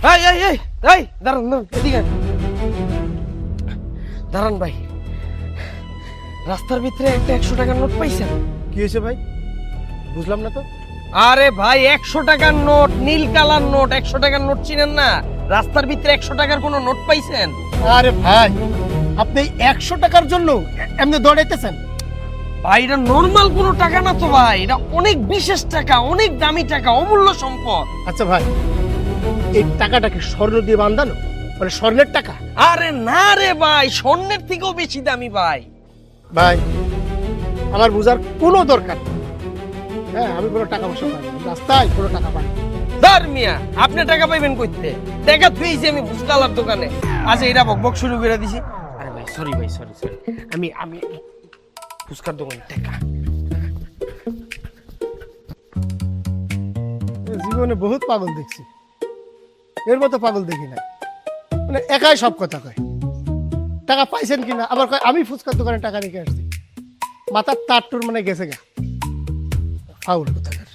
এই এই এই এই দাঁড়ান দাঁড়ান, এদিকে দাঁড়ান ভাই। রাস্তার ভিতরে একটা 100 টাকার নোট পাইছেন? কি হয়েছে ভাই? বুঝলাম না তো। আরে ভাই 100 টাকার নোট, নীল কালার নোট। 100 টাকার নোট চিনেন না? রাস্তার ভিতরে 100 টাকার কোনো নোট পাইছেন? আরে ভাই, আপনি 100 টাকার জন্য এমনি দৌড়াইতেছেন? ভাই এটা নর্মাল কোনো টাকা না তো ভাই, এটা অনেক বিশেষ টাকা, অনেক দামি টাকা, অমূল্য সম্পদ। আচ্ছা ভাই, এই টাকাটা কি স্বর্ণ দিয়ে বাঁধানো, মানে স্বর্ণের টাকা? আরে না রে ভাই, স্বর্ণের থেকেও বেশি দামি ভাই। ভাই আমার বুঝার কোনো দরকার নেই। হ্যাঁ, আমি কোনো টাকা পয়সা পাই না, রাস্তায় কোনো টাকা পাই না। ধর মিয়া, আপনি টাকা পাইবেন কইতে? টাকা পেয়েছি আমি ফুচকালার দোকানে। আচ্ছা এটা বকবক শুরু করে দিছি। আরে ভাই সরি ভাই, সরি সরি। আমি ফুচকার দোকানে টাকা। জীবনে বহুত পাগল দেখছি, এর মতো পাগল দেখি না। মানে একাই সব কথা কয়, টাকা পাইছেন কিনা, আবার কয় আমি ফুচকার দোকানে টাকা রেখে আসছি। মাথার তার টুর মানে গেছে গা, ফাউল কোথাকার।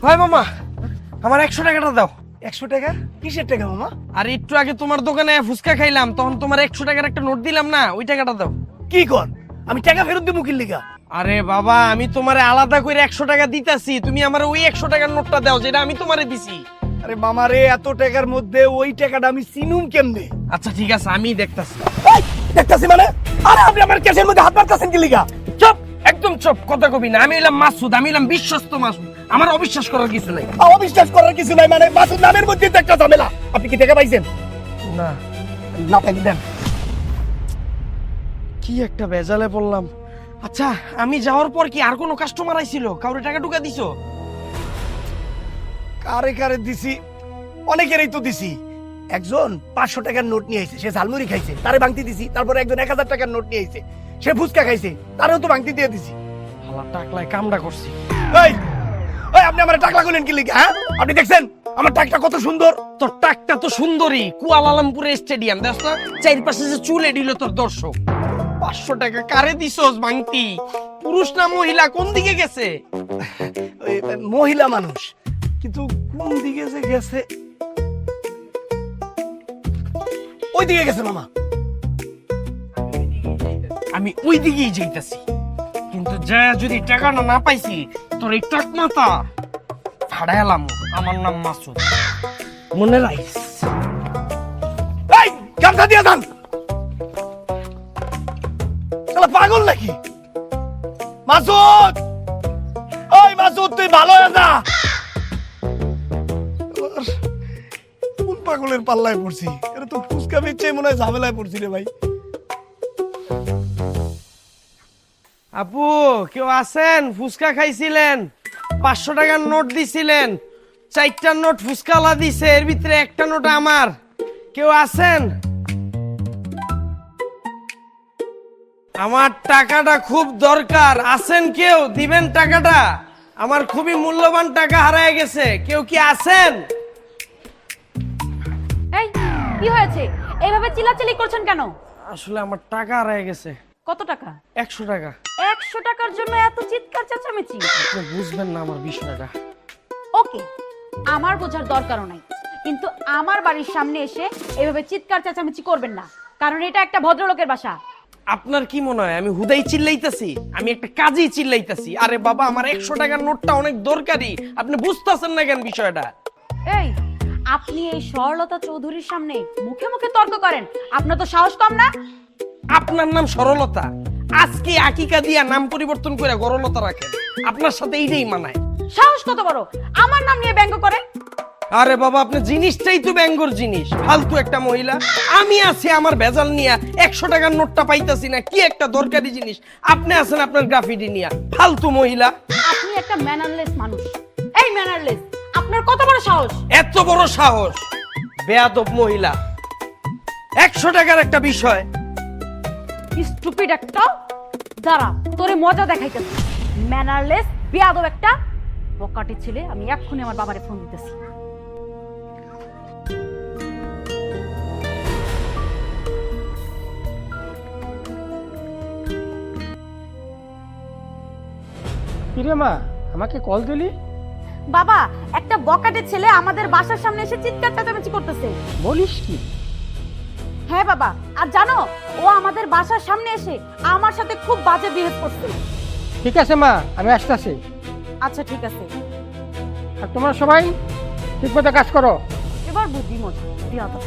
ভাই মামা, আমার 100 টাকাটা দাও। 100 টাকা? কিসের টাকা মামা? আর একটু আগে তোমার দোকানে ফুচকা খাইলাম, তখন তোমার 100 টাকার একটা নোট দিলাম না, ওই টাকাটা দাও। কি কর? আমি টাকা ফেরত দিব কি লিগা? আরে বাবা, আমি তোমারে আলাদা করে 100 টাকা দিতাছি, তুমি আমার ওই 100 টাকার নোটটা দাও যেটা আমি তোমারে দিছি। আরে মামা রে, এত টাকার মধ্যে ওই টাকাটা আমি চিনুম কেমনে? আচ্ছা ঠিক আছে, আমি দেখতাছি। এই, দেখতাছি মানে? আরে আপনি আমার ক্যাশের মধ্যে হাত মারতাছেন কি লিগা? চুপ, একদম চুপ, কথা কবি না। আমি হইলাম মাসুদ, আমি হইলাম বিশ্বস্ত মাসুদ, আমার অবিশ্বাস করার কিছু নাই। অবিশ্বাস করার কিছু নাই মানে? মাসুদ নামের মধ্যে তো একটা ঝামেলা। আপনি কি টাকা পাইছেন? না, না পাইলে দেন। কি একটা বেজালে বললাম। আচ্ছা, আমি যাওয়ার পর কি আর কোনো কাস্টমার আইছিল? কাউরে টাকা টুকা দিছো? কারে কারে দিছি? অনেকেরই তো দিছি। একজন 500 টাকার নোট নিয়ে আইছে, সে ঝালমুড়ি খাইছে, তারে ভাঙতি দিছি। তারপর একজন 1000 টাকার নোট নিয়ে আইছে, সে ফুচকা খাইছে, তারেও তো ভাঙতি দিয়ে দিছি। হালা টাকলায় কামড়া করছি। এই এই, আপনি আমার টাকা গুলেন কি লিগা? হ্যাঁ, আপনি দেখছেন আমার টাকটা কত সুন্দর? তোর টাকটা তো সুন্দরী, কুয়ালালামপুরের স্টেডিয়াম দেখ না, চারপাশে যে চুল এডিল তোর দর্শক। 500 টাকা কারে দিছস ভাঙতি? পুরুষ না মহিলা, কোন দিকে গেছে? ওই মহিলা মানুষ, কিন্তু কোন দিকে যে গেছে? ওই দিকে গেছে মামা। আমি ওই দিকেই যাইতাছি, কিন্তু যা যদি টাকা না পাইছি, তোর এই টাক মাথা ফাড়াইলাম। আমার নাম মাসুদ, মনে রাখিস। এই গামছা দিয়ে যান। শালা পাগল নাকি? মাসুদ, ওই মাসুদ, তুই ভালো হয়ে যা। কোন পাগলের পাল্লায় পড়ছি? এটা তো ফুচকা বেচে মনে হয় ঝামেলায় পড়ছি রে ভাই। আপু, কেউ আছেন? ফুচকা খাইছিলেন, 500 টাকার নোট দিছিলেন, 4টা নোট ফুচকালা দিছে, এর ভিতরে একটা নোট আমার। কেউ আছেন? আমার টাকাটা খুব দরকার, আছেন কেউ? দিবেন টাকাটা, আমার খুবই মূল্যবান টাকা হারায় গেছে। কেউ কি আছেন? এই কি হয়েছে? এইভাবে চিল্লাচিল্লি করছেন কেন? আসলে আমার টাকা হারায় গেছে। কত টাকা? 100 টাকা। 100 টাকার জন্য এত চিৎকার চেঁচামেচি? আপনি বুঝবেন না আমার বিষয়টা। ওকে, আমার বোঝার দরকারও নাই, কিন্তু আমার বাড়ির সামনে এসে এভাবে চিৎকার চেঁচামেচি করবেন না, কারণ এটা একটা ভদ্রলোকের বাসা। আপনার কি মনে হয় আমি হুদাই চিল্লাইতাছি? আমি একটা কাজেই চিল্লাইতাছি। আরে বাবা, আমার 100 টাকার নোটটা অনেক দরকারি, আপনি বুঝতেছেন না কেন বিষয়টা? এই, আপনি এই সরলতা চৌধুরীর সামনে মুখে মুখে তর্ক করেন? আপনার তো সাহস কম না? আপনার নাম সরলতা, আজকে আকিকা দিয়া নাম পরিবর্তন করে গরলতা রাখেন। আপনার সাথে এইটাই মানায়। সাহস কত বড়, আমার নাম নিয়ে ব্যঙ্গ করে? আরে বাবা, আপনি জিনিসটাই তো ব্যঙ্গর জিনিস, ফালতু একটা মহিলা। আমি আছি আমার ভেজাল নিয়া, 100 টাকার নোটটা পাইতাছি না, কি একটা দরকারি জিনিস। আপনি আছেন আপনার গ্রাফিটি নিয়া, ফালতু মহিলা। আপনি একটা ম্যানারলেস মানুষ। এই ম্যানারলেস, আপনার কত বড় সাহস? এত বড় সাহস! বেয়াদব মহিলা, 100 টাকার একটা বিষয়। স্টুপিড একটা। দাঁড়া, তোরে মজা দেখাইতেছি। ম্যানারলেস বেয়াদব একটা বকাটে ছেলে। আমি এক্ষুনি আমার বাবারে ফোন দিতেছি। কিরে মা, আমাকে কল দিলি? বাবা, একটা বকাটে ছেলে আমাদের বাসার সামনে এসে চিৎকার চেঁচামেচি করতেছে। বলিস কি? হ্যাঁ বাবা, আর জানো, ও আমাদের বাসার সামনে এসে আমার সাথে খুব বাজে বিহেভ করছে। ঠিক আছে মা, আমি আসতেছি। আচ্ছা ঠিক আছে। আর তোমরা সবাই ঠিকমতো কাজ করো। এবার বুদ্ধি মজা বিয়াদব।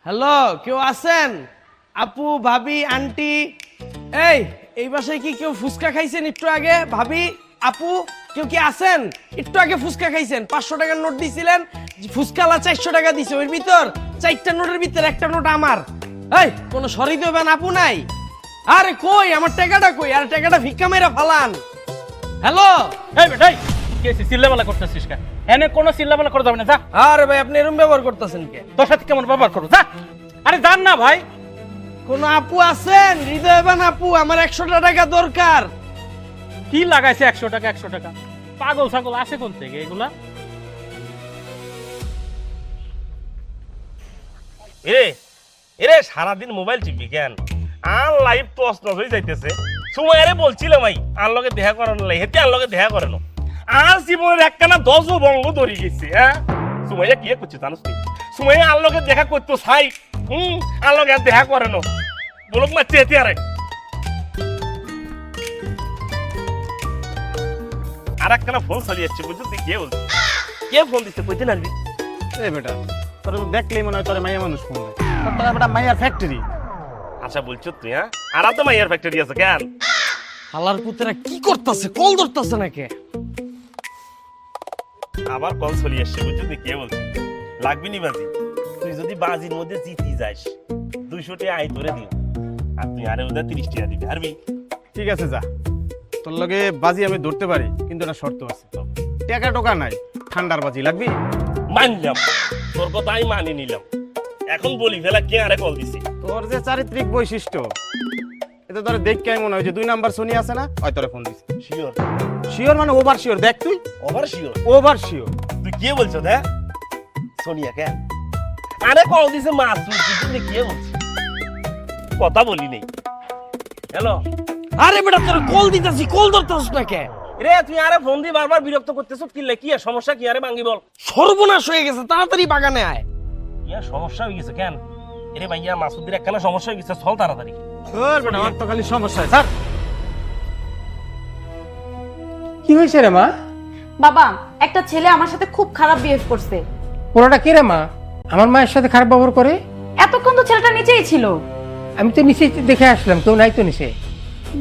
হ্যালো, কেউ আছেন? আপু, ভাবি, আন্টি, এই বাসায় কি কেউ ফুচকা খাইছেন একটু আগে? ভাবি, আপু, কেউ কি আছেন? একটু আগে ফুচকা খাইছেন, 500 টাকার নোট দিছিলেন, ফুচকালা 400 টাকা দিছে, ওর ভিতর 4টা নোটের ভিতর একটা নোট আমার। কোনো সরি দেবেন আপু নাই? আরে কই আমার টাকাটা কই? আর টাকাটা ভিক্ষা মেরা ফালান। হ্যালো, এই বেটাই কে চিল্লাপালা করতেছিস কেন? এনে কোনো চিল্লাপালা করা যাবে না, যা। আরে ভাই আপনি এরকম ব্যবহার করতেছেন কে? তোর সাথে কেমন ব্যবহার করো, যা। আরে জান না ভাই। কোন আপু আছেন? হৃদয়বান আপু, আমার 100 টাকা দরকার। কি লাগাইছে 100 টাকা 100 টাকা? পাগল ছাগল আসে কোন থেকে এগুলা? এরে সারাদিন মোবাইল টিপি কেন? আর লাইভ টস নস হয়ে যাইতেছে। সময় আরে বলছিলাম ভাই আর লগে দেখা করানো লাই, হেতে আর লগে দেখা করানো। আর জীবনের একখানা 10 বঙ্গ ধরে গেছে। হ্যাঁ, সুমাইয়া কি করছে জানোস তুই? সুমাইয়া আর লগে দেখা করতো সাই, আর লগে দেখা করানো বলক মারছে হেতে আরে। আর একখানা ফোন চালিয়ে যাচ্ছে, বুঝছো তুই? কে বলছিস? কে ফোন দিচ্ছে কইতে নারবি? এই বেটা তোর দেখলেই মনে হয় তোর মাইয়া মানুষ ফোন দেয়। তোর বেটা মাইয়ার ফ্যাক্টরি। আচ্ছা বলছো তুই? হ্যাঁ, আর তো মাইয়ার ফ্যাক্টরি আছে কেন? হালার পুতেরা কি করতেছে? কল ধরতেছে নাকি? আবার কল চলে আসছে, বুঝছো তুই? কে বলছিস? লাগবি নি বাজি? তুই যদি বাজির মধ্যে জিতি যাস 200 টাকা আই ধরে দিও, আর তুই আরে ওদের 30 টাকা দিবি, হারবি? ঠিক আছে যা, তোর লগে বাজি আমি ধরতে পারি, কিন্তু একটা শর্ত আছে। টাকা টোকা নাই, ঠান্ডার বাজি লাগবি। মানলাম, তোর কথা আমি মানি নিলাম। এখন বলি ফেলা কে আরে কল দিছে? তোর যে চারিত্রিক বৈশিষ্ট্য, এটা তোর দেখে মনে হয় যে 2 নাম্বার সোনি আছে না, ওই তোরে ফোন দিছে। শিওর? শিওর মানে ওভার শিওর। দেখ তুই, ওভার শিওর? Over sure. তুই কে বলছো? দেখ সোনিয়া কেন আরে কল দিছে? মাসুদ, তুই কে বলছিস? কথা বলি নেই। হ্যালো, আরে বেটা তোর কল দিতেছি, কল ধরতেছিস না কে? রে তুই আরে ফোন দিয়ে বারবার বিরক্ত করতেছ কি? কি আর সমস্যা? কি আরে ভাঙ্গি বল। সর্বনাশ হয়ে গেছে, তাড়াতাড়ি বাগানে আয়। ইয়া সমস্যা হয়ে গেছে কেন? এরে ভাইয়া মাসুদের একখানা সমস্যা হয়ে গেছে, চল তাড়াতাড়ি। তোর বেটা আমার তো খালি সমস্যা হয় স্যার। কি হয়েছে রে মা? বাবা, একটা ছেলে আমার সাথে খুব খারাপ বিহেভ করছে। পুরোটা কে রে মা? আমার মায়ের সাথে খারাপ ব্যবহার করে? এতক্ষণ তো ছেলেটা নিচেই ছিল। আমি তো নিচে দেখে আসলাম, কেউ নাই তো নিচে।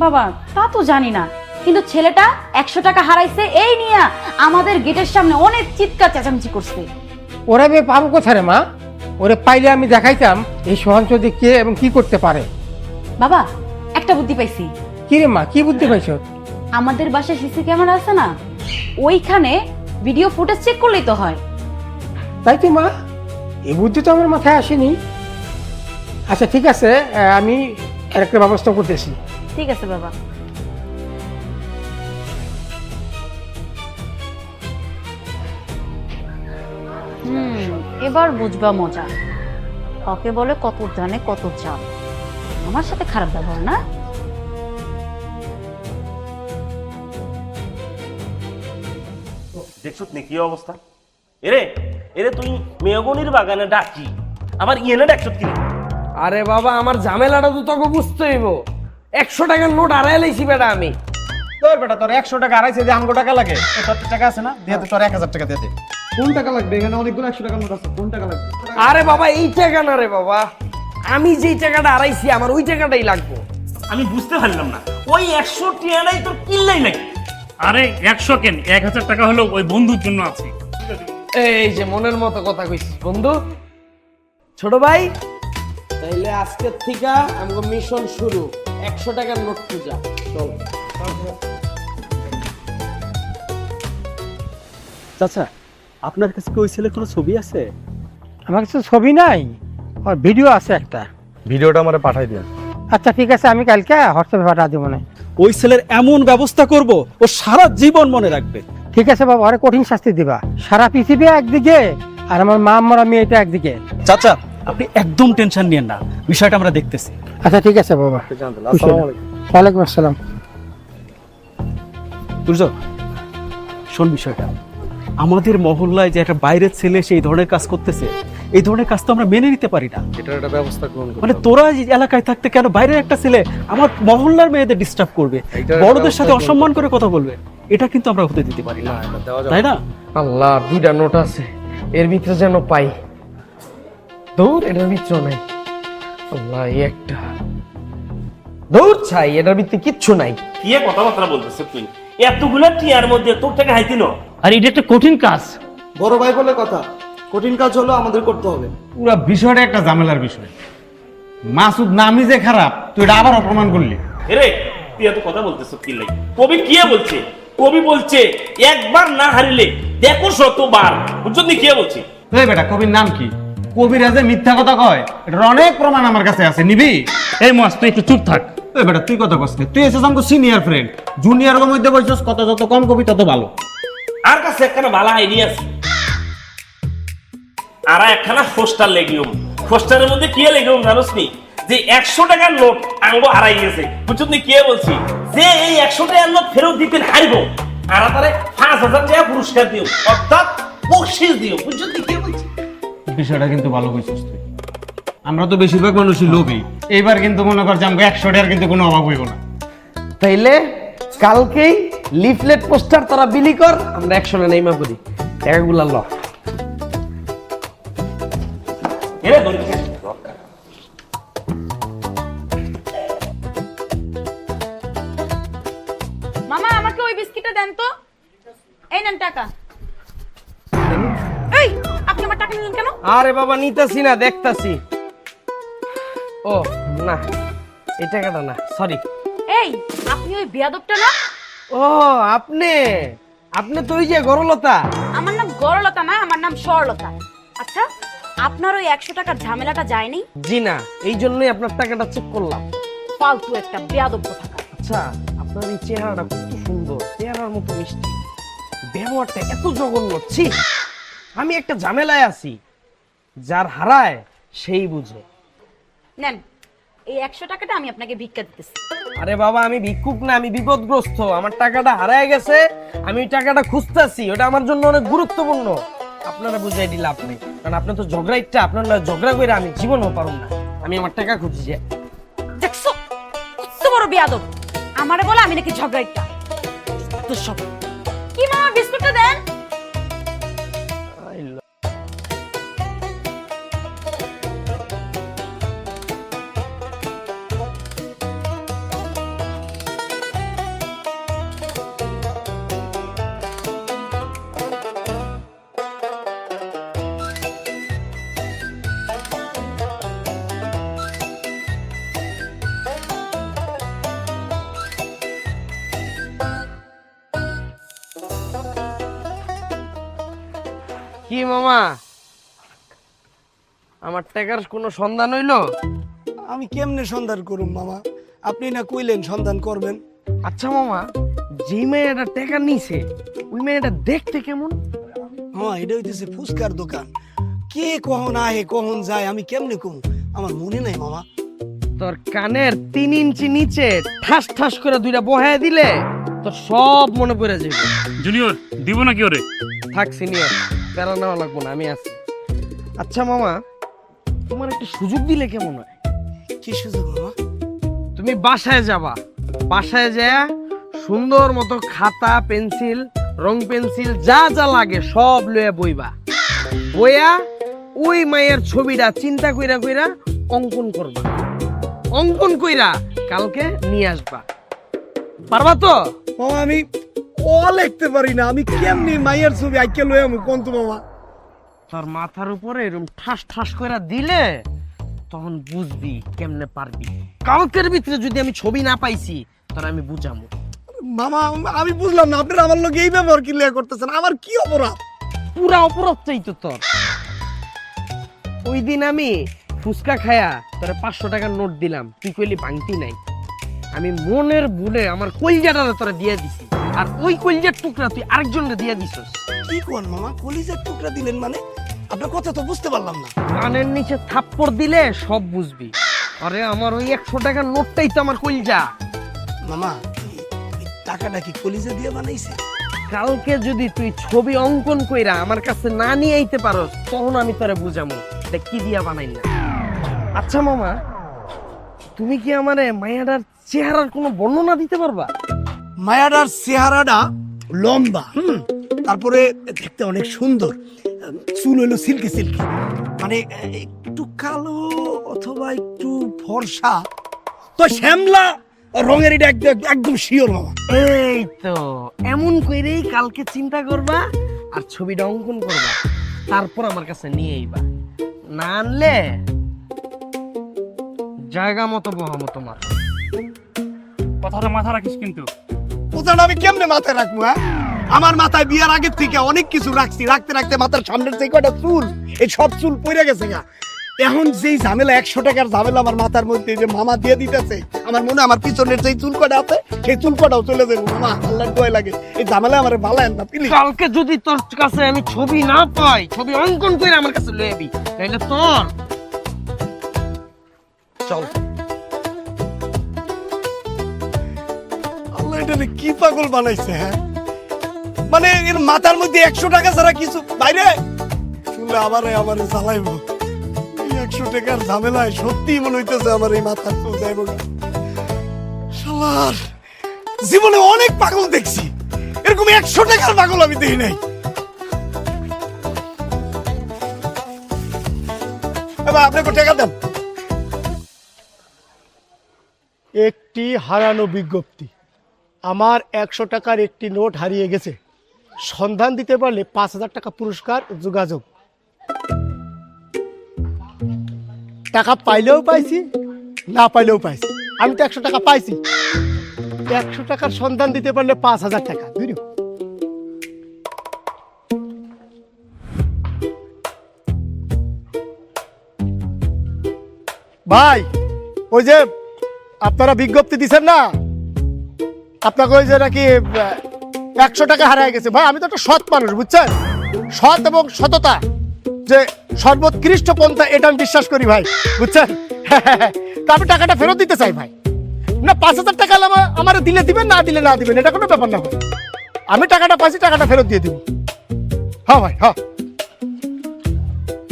বাবা তা তো জানি না, কিন্তু ছেলেটা 100 টাকা হারাইছে এই নিয়ে আমাদের গেটের সামনে অনেক চিৎকার চেঁচামেচি করছে। ওরা বে পাবো কোথায় রে মা? ওরে পাইলে আমি দেখাইতাম এই সহনচর্যে কে এবং কি করতে পারে। বাবা একটা বুদ্ধি পাইছি। কি রে মা, কি বুদ্ধি পাইছো? আমাদের বাসায় সিসি ক্যামেরা আছে না, ওইখানে ভিডিও ফুটেজ চেক করলেই তো হয়। তাই তো মা, এই বুদ্ধি তো আমার মাথায় আসেনি। আচ্ছা ঠিক আছে, আমি এর একটা ব্যবস্থা করতেছি। ঠিক আছে বাবা। এবার বুঝবা মজা। কাকে বলে কত জানে কত জান। আমার সাথে খারাপ ব্যবহার না। দেখছো নি কি অবস্থা? এরে এরে তুই মেয়গনির বাগানে ডাকি আবার ইয়েনে ডাকছ কি রে? আরে বাবা আমার ঝামেলাটা তো তোকে বুঝতে হইব। 100 টাকার নোট আড়াই লাইছি বেটা আমি। তোর বেটা তোর 100 টাকা আড়াইছে যে আমগো টাকা লাগে তোর টাকা আছে না দিয়ে দে, তোর 1000 টাকা দিয়ে দে। কোন টাকা লাগবে? এখানে অনেকগুলো 100 টাকার নোট আছে, কোন টাকা লাগবে? আরে বাবা এই টাকা না রে বাবা, আমি যেই টাকাটা আড়াইছি আমার ওই টাকাটাই লাগবে। আমি বুঝতে পারলাম না ওই 100 টিয়াটাই তোর কিল্লাই লাগে। আরে 100 কেন, 1000 টাকা হলো ওই বন্ধুর জন্য আছে। এই যে মনের মতো কথা কইছিস বন্ধু। ছোট ভাই তাইলে আজকের থেকে আমাদের মিশন শুরু, 100 টাকার নোট পূজা। চল। চাচা, আপনার কাছে কি ওই ছেলের কোনো ছবি আছে? আমার কাছে ছবি নাই, আর ভিডিও আছে একটা। ভিডিওটা আমারে পাঠাই দিন। আচ্ছা ঠিক আছে, আমি কালকে হোয়াটসঅ্যাপে পাঠা দেবো না। ওই ছেলের এমন ব্যবস্থা করব ও সারা জীবন মনে রাখবে। ঠিক আছে বাবা, আরে কঠিন শাস্তি দিবা। সারা পৃথিবী একদিকে আর আমার মা মরা মেয়েটা একদিকে। চাচা, আপনি একদম টেনশন নিয়েন না, বিষয়টা আমরা দেখতেছি। আচ্ছা ঠিক আছে বাবা। ওয়ালাইকুম আসসালাম। বুঝছো, শোন বিষয়টা, আমাদের মহল্লায় যে একটা বাইরের ছেলে সেই ধরনের কাজ করতেছে, এই ধরনের কাজ তো আমরা মেনে নিতে পারি না। এটার একটা ব্যবস্থা গ্রহণ করুন। মানে তোরা এই এলাকায় থাকতে কেন বাইরের একটা ছেলে আমার মহল্লার মেয়েদের ডিস্টার্ব করবে, বড়দের সাথে অসম্মান করে কথা বলবে? এটা কিন্তু আমরা হতে দিতে পারি না, তাই না? আল্লাহ, 2টা নোট আছে, এর ভিতরে যেন পাই। দৌড়, এটার ভিতরে নাই। আল্লাহ, এই একটা। দৌড় ছাই, এটার ভিতরে কিচ্ছু নাই। কি কথাবার্তা বলতেছিস তুই? এতগুলা টিয়ার মধ্যে তোর টাকা হাইতিল? আর এটা একটা কঠিন কাজ। বড় ভাই বলে কথা, কঠিন কাজ হলো আমাদের করতে হবে। পুরো বিষয়টা একটা ঝামেলার বিষয়। মাসুদ নামই যে খারাপ, তুই এটা আবার অপমান করলি। এরে তুই এত কথা বলতেছিস কি লাগে? কবি কি বলছে? কবি বলছে একবার না হারিলে দেখো শতবার। বুঝছো নি কি বলছে? এই বেটা, কবির নাম কি? কবিরা যে মিথ্যা কথা কয় এটার অনেক প্রমাণ আমার কাছে আছে, নিবি? এই মাস তুই একটু চুপ থাক। এই বেটা, তুই কথা কস না। তুই এসেছিস আমাকে সিনিয়র ফ্রেন্ড, জুনিয়র মধ্যে বলছিস কত যত কম কবি তত ভালো। আর কাছে একখানা ভালো আইডিয়া আছে। আর একখানা পোস্টার লেগিউম। পোস্টারের মধ্যে কি লেগিউম জানোস নি? যে 100 টাকার নোট আঙ্গো হারাই গেছে। বুঝছো নি কি বলছি? যে এই 100 টাকার নোট ফেরত দিতে হারিব, আর তারে 5000 টাকা পুরস্কার দিও, অর্থাৎ বকশিশ দিও। বুঝছো নি কি বলছি? বিষয়টা কিন্তু ভালো কইছিস তুই। আমরা তো বেশিরভাগ মানুষই লোভী। এইবার কিন্তু মনে কর যে আমাকে 100 টাকার কিন্তু কোনো অভাব হইব না। তাইলে কালকেই লিফলেট পোস্টার তোরা বিলি কর, আমরা 100 নেইমা করি। টাকাগুলা ল। এরে ধরে মামা আমাকে ওই বিস্কিটটা দেন তো। এই নেন টাকা। এই আপনি আমার টাকা নিলেন কেন? আরে বাবা, নিতাছি না, দেখতাছি। ও না, এই টাকাটা না, সরি। এই আপনি ওই বেয়াদবটা না? ও আপনি আপনি তো ওই যে গরলতা। আমার নাম গরলতা না, আমার নাম সরলতা। আচ্ছা, আপনার ওই 100 টাকার ঝামেলাটা যায়নি? জি না, এই জন্যই আপনার টাকাটা চেক করলাম। ফালতু একটা বেয়াদব থাকা। আচ্ছা, আপনার এই চেহারাটা কত সুন্দর, চেহারার মতো মিষ্টি, ব্যবহারটা এত জঘন্য। ছি, আমি একটা ঝামেলায় আছি, যার হারায় সেই বুঝে। নেন, এই 100 টাকাটা আমি আপনাকে ভিক্ষা দিতেছি। আরে বাবা, আমি ভিক্ষুক না, আমি বিপদগ্রস্ত। আমার টাকাটা হারায় গেছে, আমি ওই টাকাটা খুঁজতেছি, ওটা আমার জন্য অনেক গুরুত্বপূর্ণ। আপনারা বুঝাই দিলে আপনি, কারণ আপনি তো ঝগড়াইটা, আপনার ঝগড়া করে আমি জীবনও পারুম না। আমি আমার টাকা খুঁজছি। দেখছো কত বড় বেয়াদব, আমারে বলে আমি নাকি ঝগড়াইটা। তো সব কি মামা, বিস্কুটটা দেন। কি মামা, আমার টাকার কোনো সন্ধান হইলো? আমি কেমনে সন্ধান করুম মামা? আপনি না কইলেন সন্ধান করবেন। আচ্ছা মামা, যে মেয়েটা টাকা নিছে ওই মেয়েটা দেখতে কেমন? হ্যাঁ, এটা হইতেছে ফুচকার দোকান। কে কখন আহে কখন যায় আমি কেমনে কম, আমার মনে নাই মামা। তোর কানের 3 ইঞ্চি নিচে ঠাস ঠাস করে 2টা বহায় দিলে তোর সব মনে পড়ে যাবে। জুনিয়র দিব নাকি ওরে? থাক সিনিয়র। প্যারা নেওয়া লাগবো না, আমি আছি। আচ্ছা মামা, তোমার একটা সুযোগ দিলে কেমন হয়? কি সুযোগ মামা? তুমি বাসায় যাবা, বাসায় যায় সুন্দর মতো খাতা পেন্সিল রং পেন্সিল যা যা লাগে সব লইয়া বইবা, বইয়া ওই মায়ের ছবিটা চিন্তা কইরা কইরা অঙ্কন করবা, অঙ্কন কইরা কালকে নিয়ে আসবা। পারবা তো? মামা আমি ও লিখতে পারি না, আমি কেমনি মাইয়ার ছবি আইকে লই আমি কোন তো মামা? তোর মাথার উপরে এরকম ঠাস ঠাস কইরা দিলে তখন বুঝবি কেমনে পারবি। কালকের ভিতরে যদি আমি ছবি না পাইছি তোর আমি বুঝামু। মামা আমি বুঝলাম না, আপনারা আমার লোক এই ব্যবহার কি লিয়া করতেছেন? আমার কি অপরাধ? পুরা অপরাধ চাই তো তোর। ওই দিন আমি ফুচকা খায়া তোরে 500 টাকার নোট দিলাম, তুই কইলি ভাঙতি নাই। আমি মনের ভুলে আমার কলজাটা তোরে দিয়ে দিছি, আর ওই কলজার টুকরা তুই আরেকজনকে দিয়ে দিছস। কি কোন মামা? কলিজার টুকরা দিলেন মানে? আপনার কথা তো বুঝতে পারলাম না। কানের নিচে থাপ্পড় দিলে সব বুঝবি। আরে আমার ওই 100 টাকার নোটটাই তো আমার কলজা। মামা এই টাকাটা কি কলিজা দিয়ে বানাইছে? কালকে যদি তুই ছবি অঙ্কন কইরা আমার কাছে না নিয়ে আইতে পারস তখন আমি তোরে বুঝামু এটা কি দিয়া বানাইলা। আচ্ছা মামা, তুমি কি আমারে মায়াটার চেহারার কোনো বর্ণনা দিতে পারবা? মায়াটার চেহারাটা লম্বা, তারপরে দেখতে অনেক সুন্দর, চুল হইলো সিল্কি সিল্কি, মানে একটু কালো অথবা একটু ফর্সা, তো শ্যামলা রঙের, এটা একদম শিওর মামা। এই তো এমন কইরেই কালকে চিন্তা করবা আর ছবিটা অঙ্কন করবা, তারপর আমার কাছে নিয়ে আইবা। না আনলে জায়গা মতো বহামো তোমার। কথাটা মাথা রাখিস কিন্তু। কথাটা আমি কেমনে মাথায় রাখবো? হ্যাঁ, আমার মাথায় বিয়ার আগের থেকে অনেক কিছু রাখছি, রাখতে রাখতে মাথার সামনের যে কয়টা চুল, এই সব চুল পড়ে গেছে গা। এখন যেই ঝামেলা, 100 টাকার ঝামেলা আমার মাথার মধ্যে যে মামা দিয়ে দিতেছে, আমার মনে আমার পিছনের যেই চুল কটা আছে সেই চুল কটাও চলে যাবে। মামা আল্লাহর দোয়া লাগে, এই ঝামেলা আমার বালায়েন না প্লিজ। কালকে যদি তোর কাছে আমি ছবি না পাই, ছবি অঙ্কন করে আমার কাছে লয়ে আবি, তাহলে তোর চল। আল্লাহ এটা কি পাগল বানাইছে? হ্যাঁ, মানে এর মাথার মধ্যে 100 টাকা ছাড়া কিছু বাইরে শুনলে আমার জ্বালাইব। 100 টাকার ঝামেলায় সত্যি মনে হইতেছে আমার এই মাথার চুল যাইব। শালার জীবনে অনেক পাগল দেখছি, এরকম 100 টাকার পাগল আমি দেখি নাই। এবার আপনাকে টাকা দেন। একটি হারানো বিজ্ঞপ্তি, আমার 100 টাকার একটি নোট হারিয়ে গেছে, সন্ধান দিতে পারলে 5000 টাকা পুরস্কার, যোগাযোগ। টাকা পাইলেও পাইছি, না পাইলেও পাইছি, আমি তো 100 টাকা পাইছি। 100 টাকার সন্ধান দিতে পারলে 5000 টাকা। বুঝলি ভাই, ওই যে আপনারা বিজ্ঞপ্তি দিচ্ছেন না, আপনাকে ওই যে নাকি 100 টাকা হারিয়ে গেছে। ভাই আমি তো একটা সৎ মানুষ, বুঝছেন, সৎ এবং সততা যে সর্বোৎকৃষ্ট পন্থা, এটা আমি বিশ্বাস করি ভাই, বুঝছেন। তা আমি টাকাটা ফেরত দিতে চাই ভাই। না 5000 টাকা আমার দিলে দিবেন, না দিলে না দিবেন, এটা কোনো ব্যাপার না ভাই। আমি টাকাটা পাইছি, টাকাটা ফেরত দিয়ে দিব। হ্যাঁ ভাই, হ্যাঁ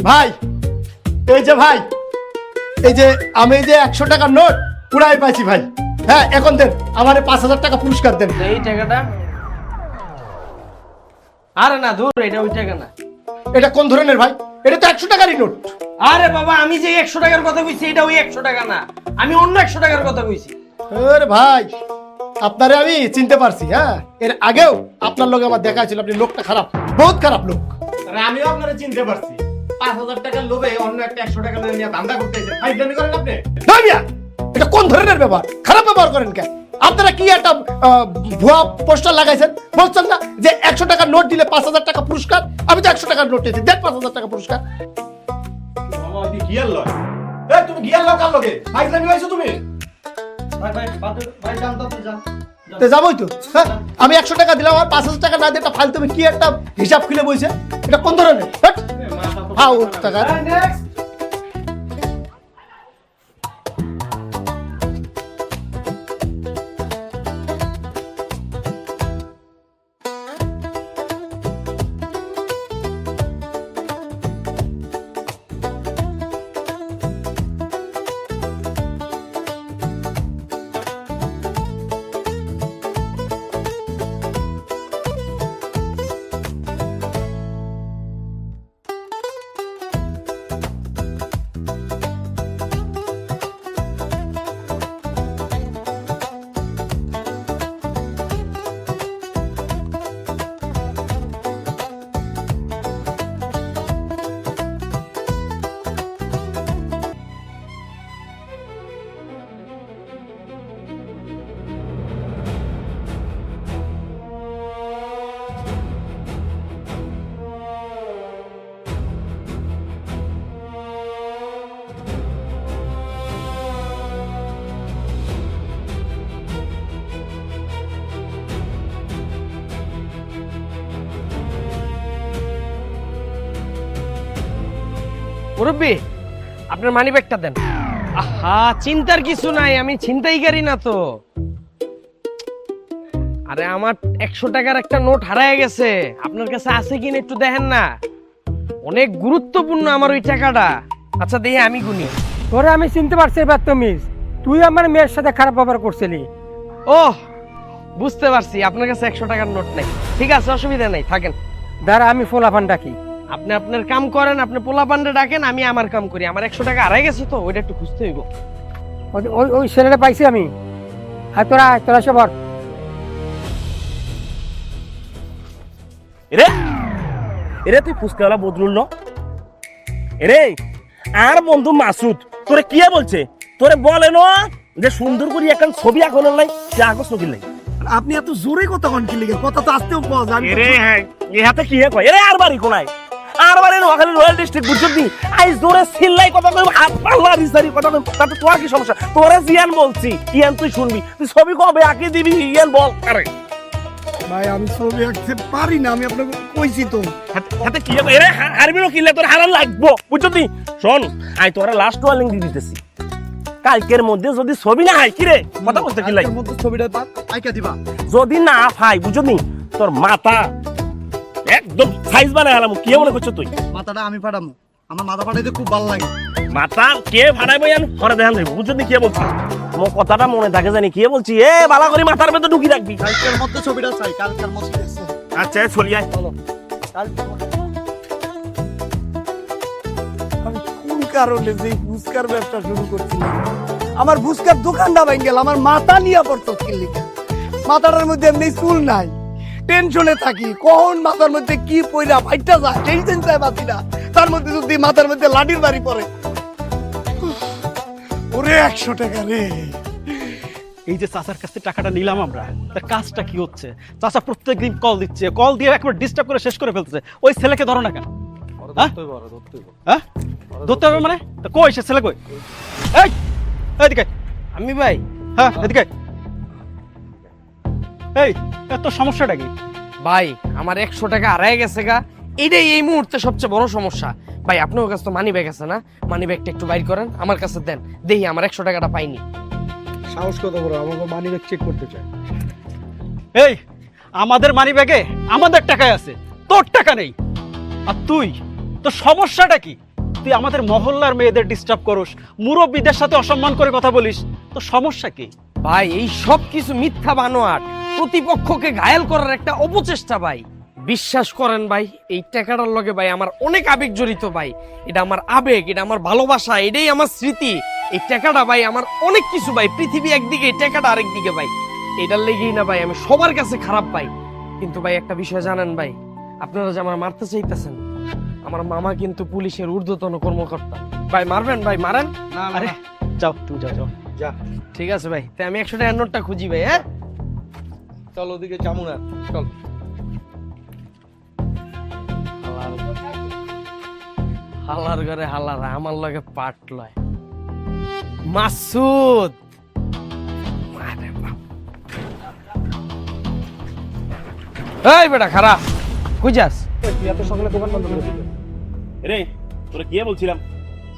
ভাই। এই যে ভাই, এই যে আমি যে 100 টাকার নোট পুরাই পাইছি ভাই। হ্যাঁ, এখন দেন আমার 5000 টাকা পুরস্কার দেন। এই টাকাটা, আরে না ধুর, এটা ওই টাকা না। এটা কোন ধরনের ভাই? এটা তো 100 টাকারই নোট। আরে বাবা, আমি যে 100 টাকার কথা কইছি এটা ওই 100 টাকা না, আমি অন্য 100 টাকার কথা কইছি। আরে ভাই, আপনারে আমি চিনতে পারছি। হ্যাঁ, এর আগেও আপনার লোক আমার দেখা ছিল, আপনি লোকটা খারাপ, বহুত খারাপ লোক। আমিও আপনারা চিনতে পারছি। 5000 টাকার লোভে অন্য একটা 100 টাকা নিয়ে ধান্দা করতেছে। ফাইজলামি করেন আপনি? না মিয়া, এটা কোন ধরনের ব্যবহার? খারাপ ব্যবহার করেন কেন? আপনারা কি একটা ভুয়া পোস্টার লাগাইছেন, বলছেন না যে 100 টাকার নোট দিলে 5000 টাকা পুরস্কার? আমি তো 100 টাকার নোট দিয়েছি, দেন 5000 টাকা পুরস্কার। মামা আপনি গিয়ার লয়। এই তুমি গিয়ার লও কার লগে? ফাইজলামি হইছো তুমি? ভাই ভাই ভাই জান তো আপনি জান। তো যাবোই তো। হ্যাঁ, আমি 100 টাকা দিলাম, আর 5000 টাকা না দিয়ে একটা ফালতু কি একটা হিসাব খুলে বইছে, এটা কোন ধরনের? হ্যাঁ, ও টাকা মুরব্বি আপনার মানি ব্যাগটা দেন। আহা, চিন্তার কিছু নাই, আমি ছিনতাইকারী না তো। আরে আমার 100 টাকার একটা নোট হারায় গেছে, আপনার কাছে আছে কিনা একটু দেখেন না, অনেক গুরুত্বপূর্ণ আমার ওই টাকাটা। আচ্ছা দেখি আমি গুনি। তোরে আমি চিনতে পারছি এবার তুমিস, তুই আমার মেয়ের সাথে খারাপ ব্যবহার করছিলি। ও বুঝতে পারছি, আপনার কাছে 100 টাকার নোট নাই। ঠিক আছে, অসুবিধা নাই, থাকেন। দাঁড়া আমি ফোলাফান ডাকি। আপনি আপনার কাম করেন, আপনি পোলা পান্ডে ডাকেন, আমি আমার কাম করি। আমার 100 টাকা হারাই গেছে তো, ওইটা একটু খুঁজতে হইব। ওই ওই ছেলেটা পাইছি আমি। আর তোরা তোরা সবার এরে এরে তুই ফুসকাওয়ালা বদরুল ন? এরে আর বন্ধু মাসুদ তোরে কি বলছে? তোরে বলে না যে সুন্দর করে এখন ছবি এখন নাই, সে আগস নকিল নাই। আপনি এত জোরে কথা কন কি লিগে? কথা তো আসতেও পাওয়া যায়। এরে হ্যাঁ, এ হাতে কি কয়? এরে আর বাড়ি কোনায়, আর বাড়ি নোয়াখালী রয়্যাল ডিস্ট্রিক্ট বুঝছস নি? আই জোরে সিল্লাই কথা কই, হাত পাল্লা রিসারি কথা কই, তাতে তোর কি সমস্যা? তোরে জিয়ান বলছি, ইয়ান তুই শুনবি, তুই ছবি কবে আঁকি দিবি ইয়ান বল। আরে ভাই আমি ছবি আঁকতে পারি না, আমি আপনাকে কইছি তো। হাতে কি এরে হারবি না কিলে, তোর হারান লাগবো বুঝছস নি? শোন, আই তোরা লাস্ট ওয়ার্নিং দিয়ে দিতেছি, কালকের মধ্যে যদি ছবি না হয়, কি রে কথা বলতে কি লাই, এর মধ্যে ছবিটা আঁকা দিবা। যদি না পাই বুঝছস নি, তোর মাথা একদম সাইজ বানায় হারামু। কি মনে করছ তুই? মাথাটা আমি ফাটামু, আমার মাথা ফাটাইতে খুব ভালো লাগে। মাথা কে ফাটাইবো ইয়ান পরে দেখান দেব, বুঝছস নি? কি বলছি মো কথাটা মনে থাকে জানি, কি বলছি? এ বালা করে মাথার মধ্যে ঢুকি রাখবি। কালকের মধ্যে ছবিটা চাই, কালকের মধ্যে আছে। আচ্ছা চলি আয়। আমি কোন কারণে যে ফুচকার ব্যবসা শুরু করছিলাম, আমার ফুচকার দোকানটা ভেঙে গেল, আমার মাথা নিয়ে পড়তো কিল্লিকা। মাথাটার মধ্যে এমনি চুল নাই, টেনশনে থাকি, কখন মাথার মধ্যে কি পয়লা ফাইটা যায় টেনশন চাই বাতি না। তার মধ্যে যদি মাথার মধ্যে লাঠির বাড়ি পড়ে, ওরে 100 টাকা রে। এই যে চাচার কাছ থেকে টাকাটা নিলাম আমরা, তার কাজটা কি হচ্ছে? চাচা প্রত্যেকদিন কল দিচ্ছে, কল দিয়ে একবার ডিস্টার্ব করে শেষ করে ফেলতেছে। ওই ছেলেকে ধরো না কেন? হ্যাঁ ধরতে হবে মানে? তা কই সে ছেলে, কই? এই এদিকে। আমি ভাই, হ্যাঁ এদিকে। এই তোর সমস্যাটা কি? ভাই আমার 100 টাকা হারায় গেছে গা, এটাই এই মুহূর্তে সবচেয়ে বড় সমস্যা। ভাই আপনার কাছে তো মানি ব্যাগ আছে না? মানি ব্যাগটা একটু বাইর করেন, আমার কাছে দেন, দেখি আমার 100 টাকাটা পাইনি। সাহস কত বড়, আমাকে মানি ব্যাগ চেক করতে চাই। এই আমাদের মানি ব্যাগে আমাদের টাকায় আছে, তোর টাকা নেই। আর তুই, তোর সমস্যাটা কি? তুই আমাদের মহল্লার মেয়েদের ডিস্টার্ব করস, মুরব্বীদের সাথে অসম্মান করে কথা বলিস, তোর সমস্যা কি? ভাই এই সব কিছু মিথ্যা বানোয়াট, প্রতিপক্ষকে ঘায়েল করার একটা অপচেষ্টা ভাই। বিশ্বাস করেন ভাই, এই টাকাটার লগে ভাই আমার অনেক আবেগ জড়িত ভাই। এটা আমার আবেগ, এটা আমার ভালোবাসা, এটাই আমার স্মৃতি। এই টাকাটা ভাই আমার অনেক কিছু ভাই, পৃথিবী একদিকে, এই টাকাটা আরেকদিকে ভাই। এটার লেগেই না ভাই আমি সবার কাছে খারাপ পাই। কিন্তু ভাই একটা বিষয় জানেন ভাই, আপনারা যে আমার মারতে চাইতেছেন, আমার মামা কিন্তু পুলিশের ঊর্ধ্বতন কর্মকর্তা। ভাই মারবেন? ভাই মারেন। আরে যাও তুমি যাও যাও। যা, ঠিক আছে ভাই, তাই আমি 100 টাকার নোটটা খুঁজি ভাই। হ্যাঁ চল ওদিকে যাবো না, চল। হালার ঘরে হালার আমার লগে পাট লয়। মাসুদ এই বেটা খারাপ কই যাস? এত সকালে দোকান বন্ধ করে দিবে? রে তোরে কি বলছিলাম,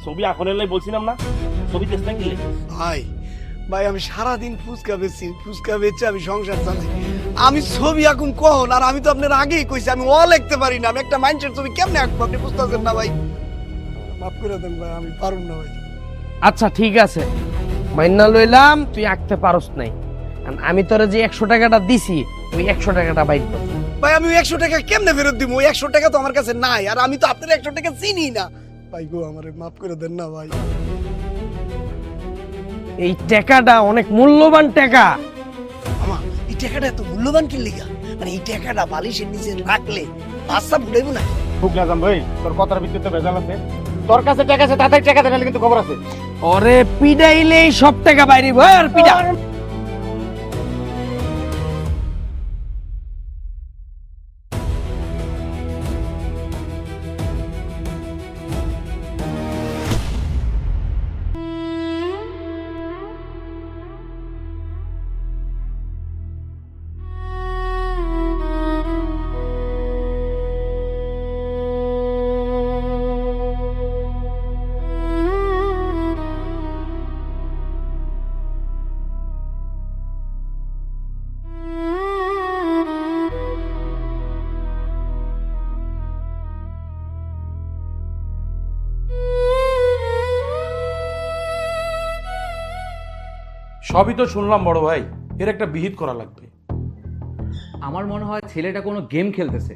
ছবি আঁকনের লাই বলছিলাম না? ছবি চেষ্টা কি লাই? ভাই ভাই আমি সারাদিন ফুচকা বেচছি, ফুচকা বেচে আমি সংসার চালাই। আমি ছবি আঁকুন কখন? আর আমি তো আপনার আগেই কইছি আমি ও লিখতে পারি না। আমি একটা মানুষের ছবি কেমনে আঁকবো আপনি বুঝতেছেন না ভাই? মাফ করে দেন ভাই, আমি পারুম না ভাই। আচ্ছা ঠিক আছে, মাইনা লইলাম তুই আঁকতে পারস নাই। আর আমি তোরে যে 100 টাকাটা দিছি, ওই 100 টাকাটা বাইর কর। ভাই আমি 100 টাকা কেমনে ফেরত দিব? ওই 100 টাকা তো আমার কাছে নাই, আর আমি তো আপনার 100 টাকা চিনি না। ভাই গো আমারে মাফ করে দেন না ভাই। এই টাকাটা অনেক মূল্যবান টাকা। আমা এই টাকাটা এত মূল্যবান কি লিগা? মানে এই টাকাটা বালিশের নিচে রাখলে বাচ্চা ভুলাইব না? ঠুকলা যাম ভাই, তোর কথার ভিতরে ভেজাল আছে। তোর কাছে টাকা আছে, তাড়াতাড়ি টাকা দেন, কিন্তু খবর আছে। ওরে পিডাইলেই সব টাকা বাইরে ভয়, আর পিডা। সবই তো শুনলাম বড় ভাই, এর একটা বিহিত করা লাগবে। আমার মনে হয় ছেলেটা কোনো গেম খেলতেছে,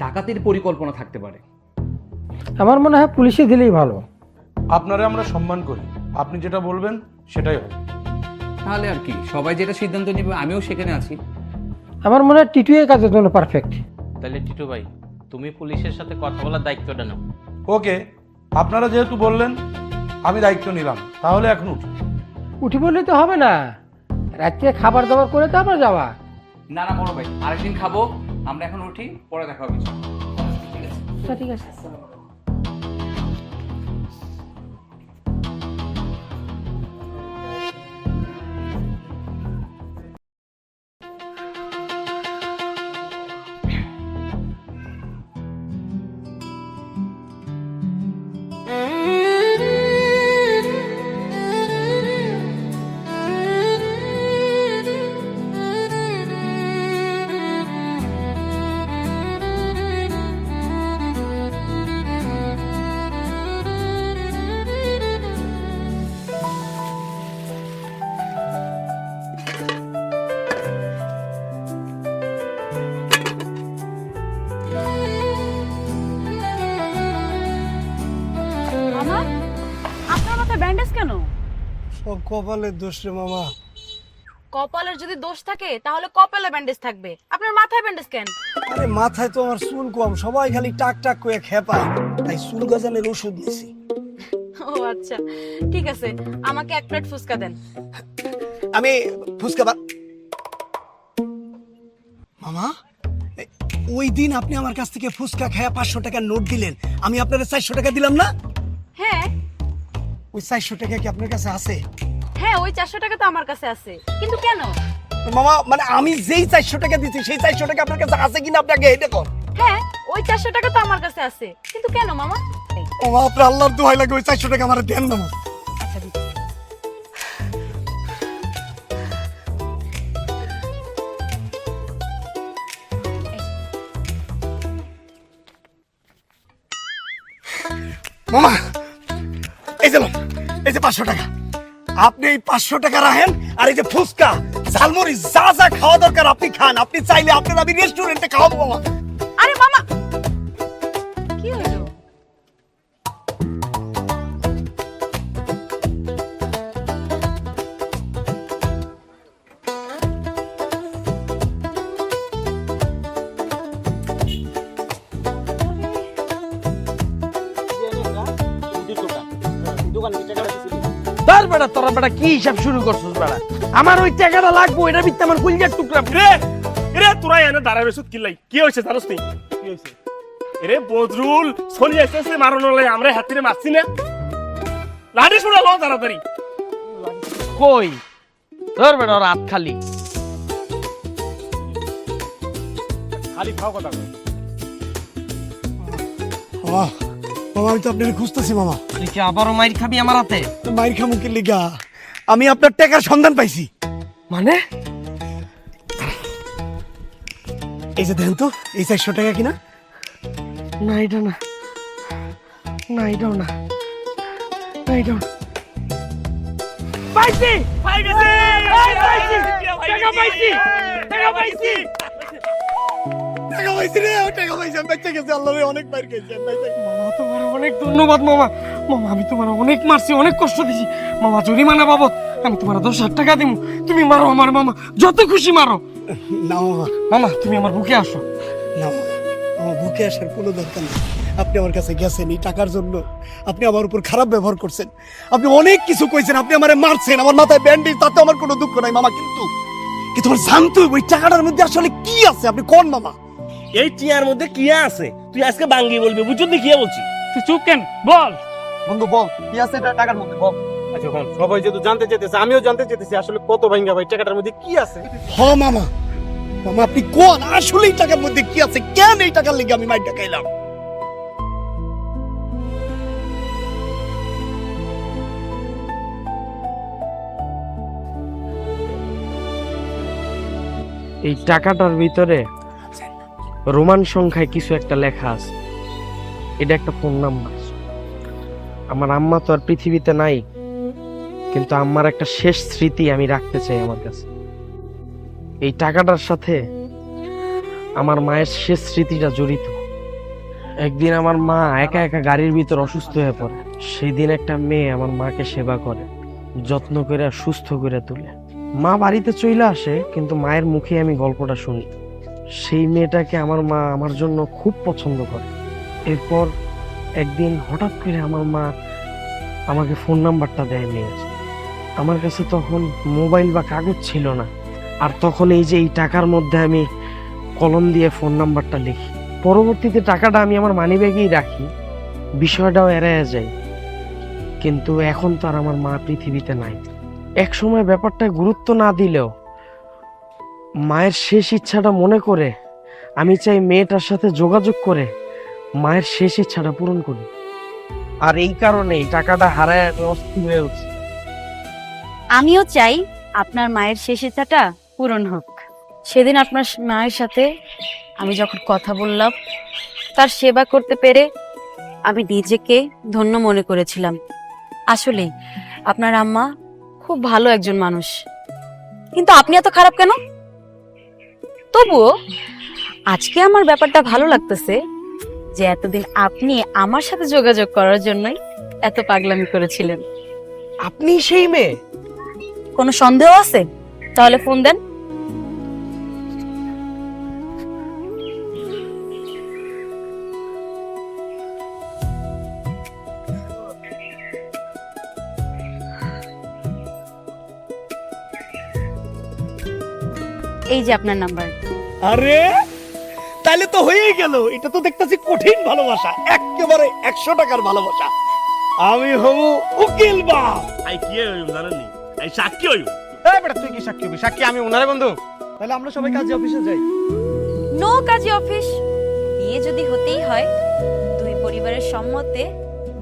ডাকাতির পরিকল্পনা থাকতে পারে। আমার মনে হয় পুলিশে দিলেই ভালো। আপনারা আমরা সম্মান করি, আপনি যেটা বলবেন সেটাই হবে। তাহলে আর কি, সবাই যেটা সিদ্ধান্ত নেবে আমিও সেখানে আছি। আমার মনে হয় টিটু এই কাজের জন্য পারফেক্ট। তাহলে টিটু ভাই, তুমি পুলিশের সাথে কথা বলার দায়িত্বটা নাও। ওকে, আপনারা যেহেতু বললেন আমি দায়িত্ব নিলাম, তাহলে এখন উঠি। উঠি বললেই তো হবে না, রাত্রে খাবার দাবার করে তো আমরা যাওয়া। না না বড় ভাই, আরেকদিন খাবো, আমরা এখন উঠি, পরে দেখা হবে। ঠিক আছে, ঠিক আছে। মামা, আপনার মাথায় ব্যান্ডেজ কেন? সব কপালের দোষ রে মামা। কপালের যদি দোষ থাকে তাহলে কপালে ব্যান্ডেজ থাকবে, আপনার মাথায় ব্যান্ডেজ কেন? আরে মাথায় তো আমার চুল কম, সবাই খালি টাক টাক করে খেপায়, তাই চুল গজালের ওষুধ নিছি। ও আচ্ছা, ঠিক আছে, আমাকে 1 প্লেট ফুচকা দেন। আমি ফুচকা মামা, ওই দিন আপনি আমার কাছ থেকে ফুচকা খায়া 500 টাকার নোট দিলেন, আমি আপনার 400 টাকা দিলাম না? হ্যাঁ ওই 400 টাকা কি আপনার কাছে আছে? হ্যাঁ, ওই 400 টাকা তো আমার কাছে আছে, কিন্তু কেন? মামা মানে আমি যেই 400 টাকা দিচ্ছি সেই 400 টাকা আপনার কাছে আছে কিনা আপনাকে এটা কর। হ্যাঁ, ওই 400 টাকা তো আমার কাছে আছে, কিন্তু কেন মামা? মামা আপনার আল্লাহর দোহাই লাগে ওই 400 টাকা আমার দেন না। আচ্ছা দিচ্ছি। মামা এই যে 500 টাকা, আপনি এই 500 টাকা রাখেন, আর এই যে ফুচকা ঝালমুড়ি যা যা খাওয়া দরকার আপনি খান, আপনি চাইলে আপনার আমি রেস্টুরেন্টে খাওয়াবো মামা। আরে মামা, কি হলো? তার বেটা তোরা বেটা কি হিসাব শুরু করছিস বেটা? আমার ওই টাকাটা লাগবো, এটা বিত্তে আমার কলিজার টুকরা। রে রে তোরা এনে দাঁড়ায় রইছিস কি লাই? কি হইছে জানোস তুই? কি হইছে? রে বদরুল সরি আসছে মারনো লাই, আমরা হাতিরে মারছি না। লাঠি ছুড়া লও তাড়াতাড়ি। কই তোর বেটা রাত খালি খালি খাও কথা কই। মামা মামা আমি তো আপনাকে খুঁজতেছি মামা। তুই কি আবারও মাইর খাবি আমার হাতে? মাইর খামু কি লিগা? আমি আপনার টাকার সন্ধান পাইছি। মানে এই যে দেন তো, এই 400 টাকা কিনা? না এটা না, না এটাও না, না এটাও না। পাইছি পাই গেছে, পাইছি টাকা পাইছি, টাকা পাইছি, টাকা পাইছি রে, টাকা পাইছি, আমি বেঁচে গেছি, আল্লাহ রে অনেক মার খেয়েছি আমি বেঁচে গেছি। মামা তোমার অনেক ধন্যবাদ মামা। মামা আমি তোমার অনেক মারছি, অনেক কষ্ট দিছি মামা। জরিমানা বাবদ আমি তোমার 10,000 টাকা দিব, তুমি মারো আমার মামা, যত খুশি মারো। না মামা, মামা তুমি আমার বুকে আসো। না মামা, আমার বুকে আসার কোনো দরকার নেই। আপনি আমার কাছে গেছেন এই টাকার জন্য, আপনি আমার উপর খারাপ ব্যবহার করছেন, আপনি অনেক কিছু কইছেন, আপনি আমারে মারছেন, আমার মাথায় ব্যান্ডেজ, তাতে আমার কোনো দুঃখ নাই মামা। কিন্তু তোমার জানতো ওই টাকাটার মধ্যে আসলে কি আছে? আপনি কোন মামা? এই টিয়ার মধ্যে কি আছে তুই আজকে বাঙ্গি বলবি, বুঝছিস কি বলছি? তুই চুপ কেন, বল। বন্ধু বল, কি আছে টাকার মধ্যে বল। আচ্ছা কোন সবাই যেহেতু জানতে চেয়েছে, আমিও জানতে চেয়েছি আসলে কত ভাঙ্গা ভাই টাকাটার মধ্যে কি আছে। হ মামা, মামা আপনি কোন আসলে এই টাকার মধ্যে কি আছে? কেন এই টাকার লেগে আমি মাইর টাকাইলাম? এই টাকাটার ভিতরে রোমান সংখ্যায় কিছু একটা লেখা আছে, এটা একটা ফোন নাম্বার। আমার আম্মা তো আর পৃথিবীতে নাই, কিন্তু আমার একটা শেষ স্মৃতি আমি রাখতে চাই আমার কাছে। এই টাকাটার সাথে আমার মায়ের শেষ স্মৃতিটা জড়িত। একদিন আমার মা একা একা গাড়ির ভিতর অসুস্থ হয়ে পড়ে। সেই দিন একটা মেয়ে আমার মাকে সেবা করে, যত্ন করে সুস্থ করে তোলে। মা বাড়িতে চলে আসে, কিন্তু মায়ের মুখে আমি গল্পটা শুনি। সেই মেয়েটাকে আমার মা আমার জন্য খুব পছন্দ করে। এরপর একদিন হঠাৎ করে আমার মা আমাকে ফোন নাম্বারটা দেয় মেয়ের। আমার কাছে তখন মোবাইল বা কাগজ ছিল না, আর তখন এই যে এই টাকার মধ্যে আমি কলম দিয়ে ফোন নাম্বারটা লিখি। পরবর্তীতে টাকাটা আমি আমার মানিব্যাগেই রাখি, বিষয়টাও এড়ায় যায়। কিন্তু এখন তো আর আমার মা পৃথিবীতে নাই। এক সময় ব্যাপারটা গুরুত্ব না দিলেও মায়ের শেষ ইচ্ছাটা মনে করে আমি চাই মেয়েটার সাথে যোগাযোগ করে মায়ের শেষ ইচ্ছাটা পূরণ করি। আর এই কারণেই টাকাটা হারায় আমি অস্থির হয়ে উঠছি। আমিও চাই আপনার মায়ের শেষ ইচ্ছাটা পূরণ হোক। সেদিন আপনার মায়ের সাথে আমি যখন কথা বললাম, তার সেবা করতে পেরে আমি নিজেকে ধন্য মনে করেছিলাম। আসলে আপনার আম্মা খুব ভালো একজন মানুষ, কিন্তু আপনি এত খারাপ কেন? তবুও আজকে আমার ব্যাপারটা ভালো লাগতেছে যে এতদিন আপনি আমার সাথে যোগাযোগ করার জন্যই এত পাগলামি করেছিলেন। আপনি সেই মেয়ে? কোনো সন্দেহ আছে? তাহলে ফোন দেন। এই যে আপনার নাম্বার। আরে তাহলে তো হয়েই গেল। এটা তো দেখতেছি কঠিন ভালোবাসা, একেবারে 100 টাকার ভালোবাসা। আমি হব উকিল বাপ। আই কি হইম জানেননি? আই সাক্ষী হইম। এই বেটা, তুই কি সাক্ষী হবি? সাক্ষী আমি ওনারে বন্ধু। তাহলে আমরা সবাই কাজে অফিসে যাই। নো কাজী অফিস। বিয়ে যদি হতেই হয়, দুই পরিবারের সম্মতে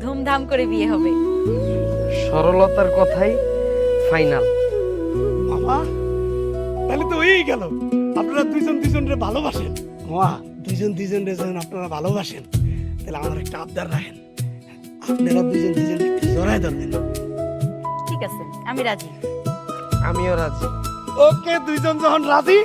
ধুমধাম করে বিয়ে হবে। সরলতার কথাই ফাইনাল। বাবা তাহলে তো হয়েই গেল। আপনারা দুইজন দুইজনরে ভালোবাসেন। মা দুইজন দুইজনরে যখন আপনারা ভালোবাসেন, তাহলে আমার একটা আবদার রাখেন, আপনারা দুইজন দুইজনরে একটু জড়ায় ধরবেন। ঠিক আছে, আমি রাজি। আমিও রাজি। ওকে, দুইজন যখন রাজি